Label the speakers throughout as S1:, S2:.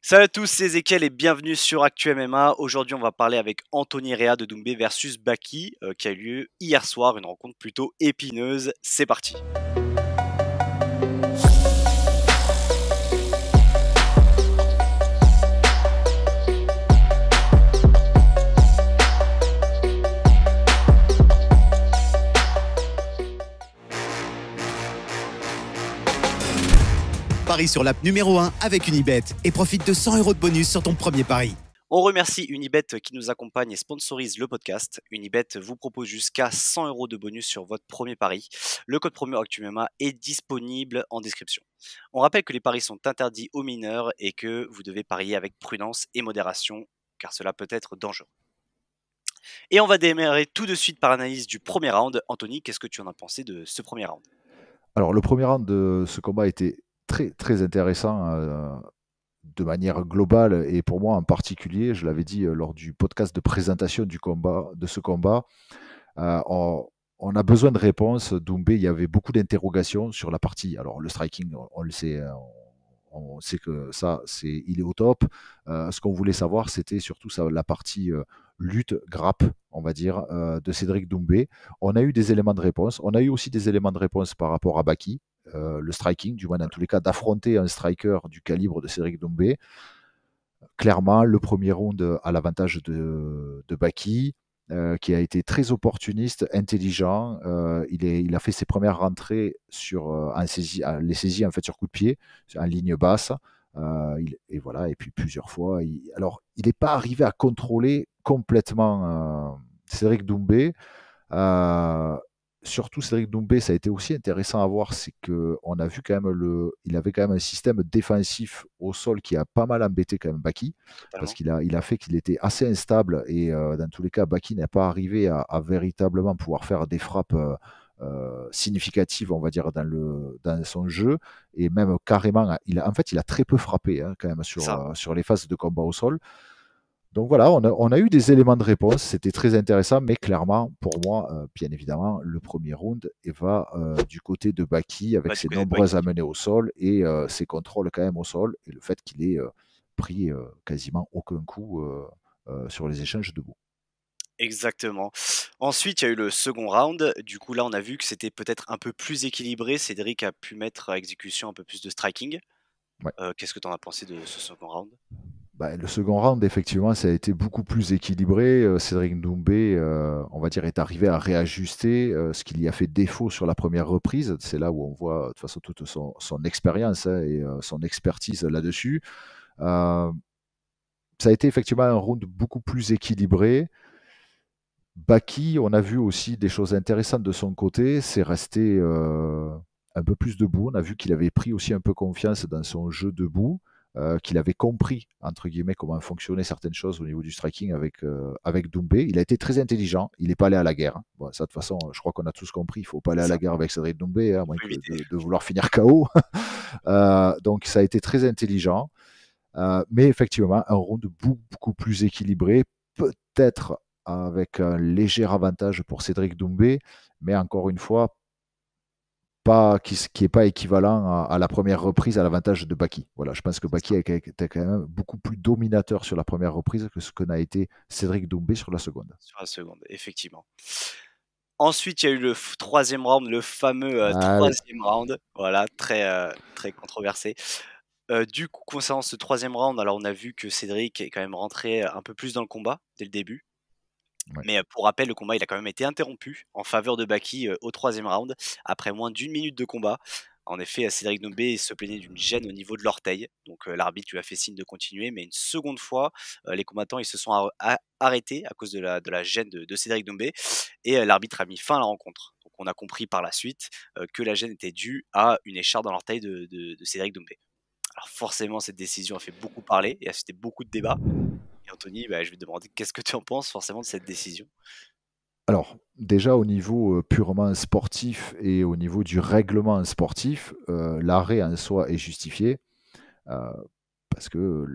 S1: Salut à tous, c'est Ezekiel et bienvenue sur Actu MMA. Aujourd'hui, on va parler avec Anthony Rea de Doumbé versus Baki qui a eu lieu hier soir, une rencontre plutôt épineuse. C'est parti.
S2: Parie sur l'app numéro 1 avec Unibet et profite de 100 € de bonus sur ton premier pari.
S1: On remercie Unibet qui nous accompagne et sponsorise le podcast. Unibet vous propose jusqu'à 100 € de bonus sur votre premier pari. Le code promo ActuMMA est disponible en description. On rappelle que les paris sont interdits aux mineurs et que vous devez parier avec prudence et modération car cela peut être dangereux. Et on va démarrer tout de suite par l'analyse du premier round. Anthony, qu'est-ce que tu en as pensé de ce premier round ?
S3: Alors, le premier round de ce combat était très intéressant de manière globale et pour moi en particulier, je l'avais dit lors du podcast de présentation de ce combat, on a besoin de réponses. Doumbé, il y avait beaucoup d'interrogations sur la partie. Alors le striking, on le sait, on sait que ça, il est au top. Ce qu'on voulait savoir, c'était surtout la partie lutte, grappe, on va dire, de Cédric Doumbé. On a eu des éléments de réponse. On a eu aussi des éléments de réponse par rapport à Baki. Le striking, du moins dans tous les cas, d'affronter un striker du calibre de Cédric Doumbé. Clairement, le premier round à l'avantage de Baki, qui a été très opportuniste, intelligent. Il a fait ses premières rentrées les saisies en fait sur coup de pied, en ligne basse. Et voilà, et puis plusieurs fois. Il n'est pas arrivé à contrôler complètement Cédric Doumbé. Surtout Cédric Doumbé, ça a été aussi intéressant à voir, c'est qu'on a vu quand même il avait quand même un système défensif au sol qui a pas mal embêté quand même Baki, parce qu'il a fait qu'il était assez instable et dans tous les cas Baki n'a pas arrivé à véritablement pouvoir faire des frappes significatives, on va dire, dans son jeu, et même carrément, il a très peu frappé quand même sur les phases de combat au sol. Donc voilà, on a eu des éléments de réponse, c'était très intéressant, mais clairement, pour moi, bien évidemment, le premier round va du côté de Baki, avec ses nombreuses amenées au sol et ses contrôles quand même au sol, et le fait qu'il ait pris quasiment aucun coup sur les échanges debout.
S1: Exactement. Ensuite, il y a eu le second round. Du coup, là, on a vu que c'était peut-être un peu plus équilibré. Cédric a pu mettre à exécution un peu plus de striking.
S3: Ouais.
S1: Qu'est-ce que tu en as pensé de ce second round ?
S3: Le second round, effectivement, ça a été beaucoup plus équilibré. Cédric Doumbé, on va dire, est arrivé à réajuster ce qu'il y a fait défaut sur la première reprise. C'est là où on voit de toute façon toute son expérience et son expertise là-dessus. Ça a été effectivement un round beaucoup plus équilibré. Baki, on a vu aussi des choses intéressantes de son côté. C'est resté un peu plus debout. On a vu qu'il avait pris aussi un peu confiance dans son jeu debout. Qu'il avait compris, entre guillemets, comment fonctionnaient certaines choses au niveau du striking avec Doumbé. Il a été très intelligent, il n'est pas allé à la guerre. Bon, ça, de toute façon, je crois qu'on a tous compris, il ne faut pas aller à la guerre avec Cédric Doumbé, à moins de vouloir finir KO. Donc, ça a été très intelligent. Mais effectivement, un round beaucoup plus équilibré, peut-être avec un léger avantage pour Cédric Doumbé, mais encore une fois, qui n'est pas équivalent à la première reprise à l'avantage de Baki. Voilà, je pense que Baki était quand même beaucoup plus dominateur sur la première reprise que ce que n'a été Cédric Doumbé sur la seconde.
S1: Sur la seconde, effectivement. Ensuite, il y a eu le troisième round, le fameux troisième round. Voilà, très controversé. Du coup, concernant ce troisième round, alors on a vu que Cédric est quand même rentré un peu plus dans le combat dès le début. Ouais. Mais pour rappel, le combat il a quand même été interrompu en faveur de Baki au troisième round, après moins d'1 minute de combat. En effet, Cédric Doumbé se plaignait d'une gêne au niveau de l'orteil. Donc l'arbitre lui a fait signe de continuer, mais une seconde fois, les combattants ils se sont arrêtés à cause de la gêne de Cédric Doumbé. Et l'arbitre a mis fin à la rencontre. Donc on a compris par la suite que la gêne était due à une écharpe dans l'orteil de Cédric Doumbé. Alors forcément, cette décision a fait beaucoup parler et a suscité beaucoup de débats. Et Anthony, je vais te demander qu'est-ce que tu en penses forcément de cette décision ?
S3: Alors, déjà au niveau purement sportif et au niveau du règlement sportif, l'arrêt en soi est justifié parce que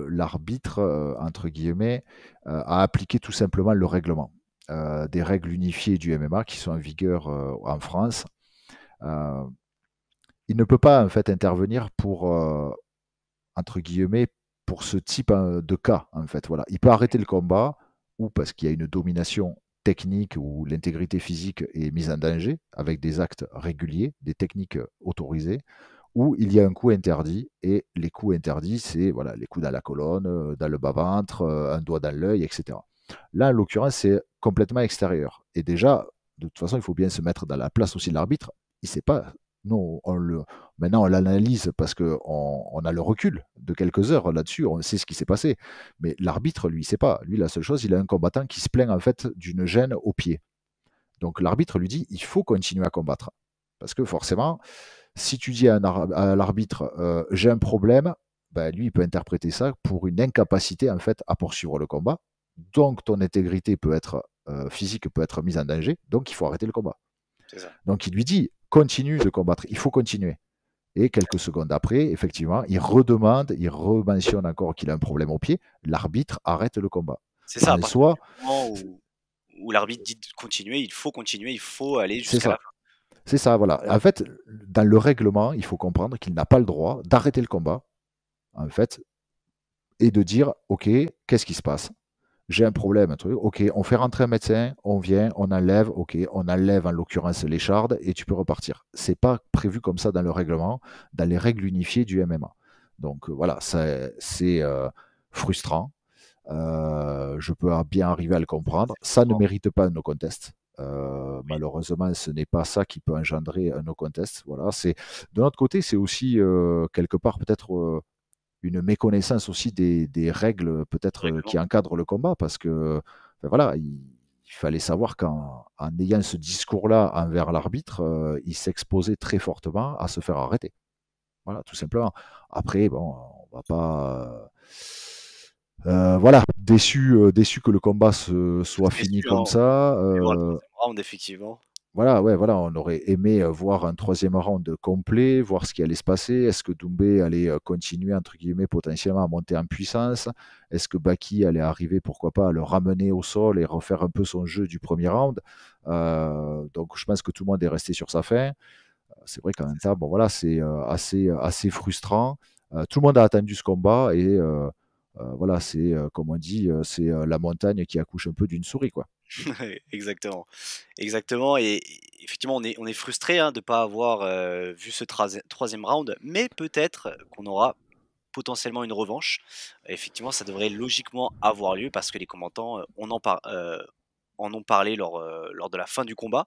S3: l'arbitre, entre guillemets, a appliqué tout simplement le règlement. Des règles unifiées du MMA qui sont en vigueur en France. Il ne peut pas en fait intervenir pour, entre guillemets, pour ce type de cas, en fait. Voilà. Il peut arrêter le combat, ou parce qu'il y a une domination technique où l'intégrité physique est mise en danger, avec des actes réguliers, des techniques autorisées, ou il y a un coup interdit, et les coups interdits, c'est voilà, les coups dans la colonne, dans le bas-ventre, un doigt dans l'œil, etc. Là, en l'occurrence, c'est complètement extérieur. Et déjà, de toute façon, il faut bien se mettre dans la place aussi de l'arbitre. Il ne sait pas. Non, maintenant on l'analyse parce qu'on a le recul de quelques heures là-dessus, on sait ce qui s'est passé. Mais l'arbitre, lui, il ne sait pas. Lui, la seule chose, il a un combattant qui se plaint en fait d'une gêne au pied. Donc l'arbitre lui dit, il faut continuer à combattre. Parce que forcément, si tu dis à l'arbitre, j'ai un problème, ben, lui, il peut interpréter ça pour une incapacité en fait à poursuivre le combat. Donc ton intégrité peut être physique peut être mise en danger. Donc il faut arrêter le combat.
S1: C'est ça.
S3: Donc il lui dit, continue de combattre, il faut continuer. Et quelques secondes après, effectivement, il redemande, il rementionne encore qu'il a un problème au pied. L'arbitre arrête le combat.
S1: C'est ça, à
S3: En
S1: partir
S3: soi,
S1: du moment où l'arbitre dit de continuer, il faut aller
S3: c'est
S1: jusqu'à la
S3: ça.
S1: fin.
S3: C'est ça, voilà. En fait, dans le règlement, il faut comprendre qu'il n'a pas le droit d'arrêter le combat, en fait, et de dire, OK, qu'est-ce qui se passe? J'ai un problème, un truc. OK, on fait rentrer un médecin, on vient, on enlève, OK, on enlève en l'occurrence l'écharde et tu peux repartir. C'est pas prévu comme ça dans le règlement, dans les règles unifiées du MMA. Donc voilà, c'est frustrant. Je peux bien arriver à le comprendre. Ça ne mérite pas un no contest. Malheureusement, ce n'est pas ça qui peut engendrer un no contest. Voilà, de notre côté, c'est aussi quelque part peut-être une méconnaissance aussi des règles peut-être qui encadrent le combat, parce que ben voilà, il fallait savoir qu'en ayant ce discours-là envers l'arbitre, il s'exposait très fortement à se faire arrêter. Voilà, tout simplement. Après, bon, on va pas. Voilà, déçu que le combat soit fini
S1: Déçu, hein,
S3: comme ça.
S1: on voulait voir le troisième round, effectivement.
S3: Voilà, ouais, voilà, on aurait aimé voir un troisième round complet, voir ce qui allait se passer. Est-ce que Doumbé allait continuer, entre guillemets, potentiellement à monter en puissance? Est-ce que Baki allait arriver, pourquoi pas, à le ramener au sol et refaire un peu son jeu du premier round? Donc je pense que tout le monde est resté sur sa faim. C'est vrai qu'en même temps, bon voilà, c'est assez frustrant. Tout le monde a attendu ce combat et voilà, c'est comme on dit, c'est la montagne qui accouche un peu d'une souris, quoi.
S1: Exactement. Exactement. Et effectivement, on est frustré de ne pas avoir vu ce troisième round, mais peut-être qu'on aura potentiellement une revanche. Effectivement, ça devrait logiquement avoir lieu parce que les combattants en ont parlé lors de la fin du combat.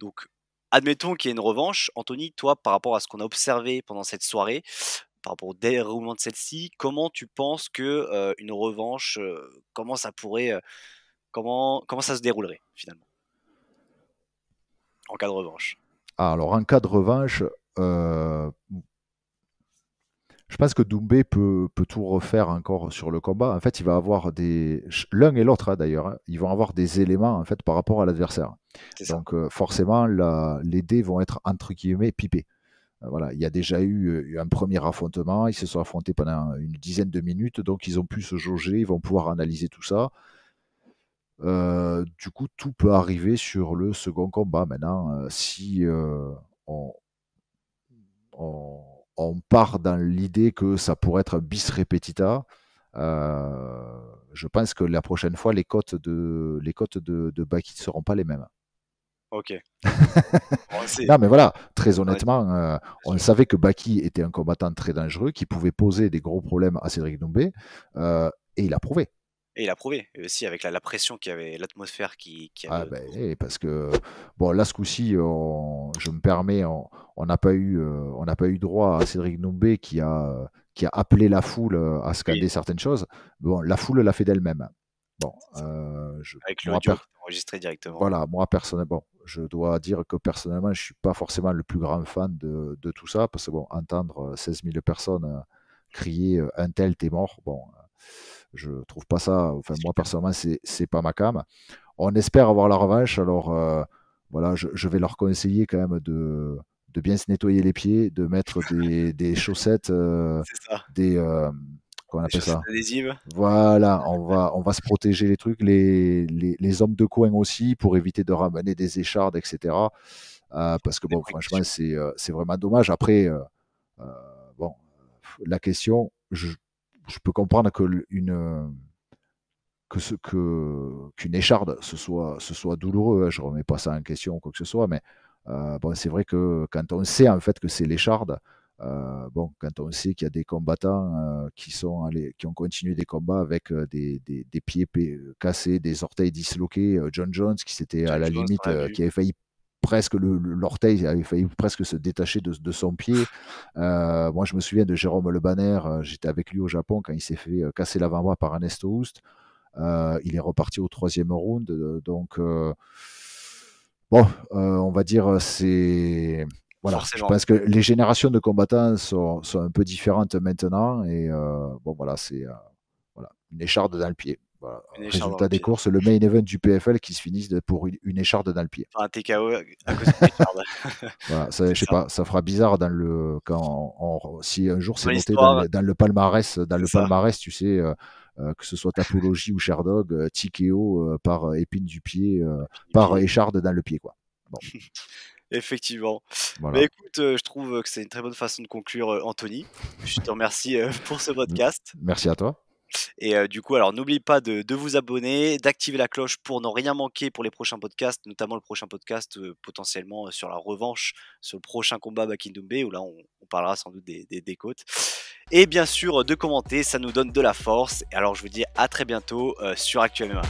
S1: Donc, admettons qu'il y ait une revanche. Anthony, toi, par rapport à ce qu'on a observé pendant cette soirée, par rapport au déroulement de celle-ci, comment tu penses que une revanche, comment ça pourrait, comment ça se déroulerait finalement en cas de revanche?
S3: Alors, en cas de revanche, euh, je pense que Doumbé peut tout refaire encore sur le combat. En fait, il va avoir l'un et l'autre d'ailleurs, hein, ils vont avoir des éléments en fait par rapport à l'adversaire.
S1: C'est ça.
S3: Donc forcément, les dés vont être entre guillemets pipés. Voilà, il y a déjà eu un premier affrontement, ils se sont affrontés pendant une dizaine de minutes, donc ils ont pu se jauger, ils vont pouvoir analyser tout ça. Du coup, tout peut arriver sur le second combat. Maintenant, si on, on, on part dans l'idée que ça pourrait être un bis repetita, je pense que la prochaine fois, les cotes de Baki ne seront pas les mêmes.
S1: Ok. Bon,
S3: Non, mais voilà, très
S1: ouais,
S3: honnêtement, on savait que Baki était un combattant très dangereux, qui pouvait poser des gros problèmes à Cédric Doumbé, et il a prouvé.
S1: et il a prouvé. Et aussi avec la pression qu'il y avait, l'atmosphère qui avait
S3: Ah
S1: autour.
S3: ben, parce que bon là ce coup-ci, je me permets, on n'a pas eu droit à Cédric Doumbé qui a appelé la foule à
S1: Oui,
S3: scander certaines choses. Bon, la foule l'a fait d'elle-même. Bon,
S1: c'est ça. Avec
S3: moi,
S1: l'audio qui est enregistré directement.
S3: voilà, moi personnellement, bon, je dois dire que personnellement, je suis pas forcément le plus grand fan de tout ça, parce que bon, entendre 16 000 personnes crier un tel t'es mort, bon, je trouve pas ça. Enfin, moi personnellement, c'est pas ma cam. On espère avoir la revanche. Alors, voilà, je vais leur conseiller quand même de bien se nettoyer les pieds, de mettre des chaussettes,
S1: C'est ça.
S3: comment on
S1: Des
S3: appelle
S1: chaussettes
S3: ça?
S1: adhésives.
S3: Voilà, on va se protéger les trucs, les hommes de coin aussi, pour éviter de ramener des échardes, etc. Parce que
S1: Des
S3: bon, franchement,
S1: précautions.
S3: c'est vraiment dommage. Après, bon, la question, je peux comprendre qu'une écharde, ce soit douloureux. Hein, je remets pas ça en question ou quoi que ce soit, mais bon, c'est vrai que quand on sait en fait que c'est l'écharde, bon, quand on sait qu'il y a des combattants qui ont continué des combats avec des pieds cassés, des orteils disloqués, John Jones qui s'était à
S1: John
S3: la
S1: Jones,
S3: limite,
S1: on l'a vu.
S3: qui avait failli presque l'orteil avait failli presque se détacher de son pied. Moi, je me souviens de Jérôme Le Banner, j'étais avec lui au Japon quand il s'est fait casser l'avant-bras par un Houst. Il est reparti au 3e round. Donc, bon, on va dire, c'est. Voilà, je
S1: Forcément.
S3: pense que les générations de combattants sont un peu différentes maintenant. Et bon, voilà, c'est voilà, une écharde dans le pied. Voilà.
S1: Une écharde dans le
S3: Résultat des
S1: pied.
S3: courses, le main event du PFL qui se finit pour une écharde dans le pied.
S1: Enfin, un TKO à cause d'une écharde.
S3: Voilà, ça,
S1: C'est
S3: je sais
S1: ça.
S3: pas, ça fera bizarre si un jour
S1: Dans
S3: c'est noté
S1: l'histoire,
S3: dans le palmarès,
S1: c'est ça.
S3: tu sais, que ce soit Tapologie ou Sherdog, TKO par épine du pied,
S1: Du
S3: par
S1: pied.
S3: écharde dans le pied, quoi. Bon,
S1: Effectivement. Mais
S3: voilà.
S1: écoute, je trouve que c'est une très bonne façon de conclure, Anthony. Je te remercie, pour ce podcast.
S3: Merci à toi.
S1: Et du coup, alors n'oubliez pas de vous abonner, d'activer la cloche pour ne rien manquer pour les prochains podcasts, notamment le prochain podcast potentiellement sur la revanche, sur le prochain combat Bakindoumbé, où là on parlera sans doute des côtes. Et bien sûr, de commenter, ça nous donne de la force. Et alors je vous dis à très bientôt sur Actu MMA.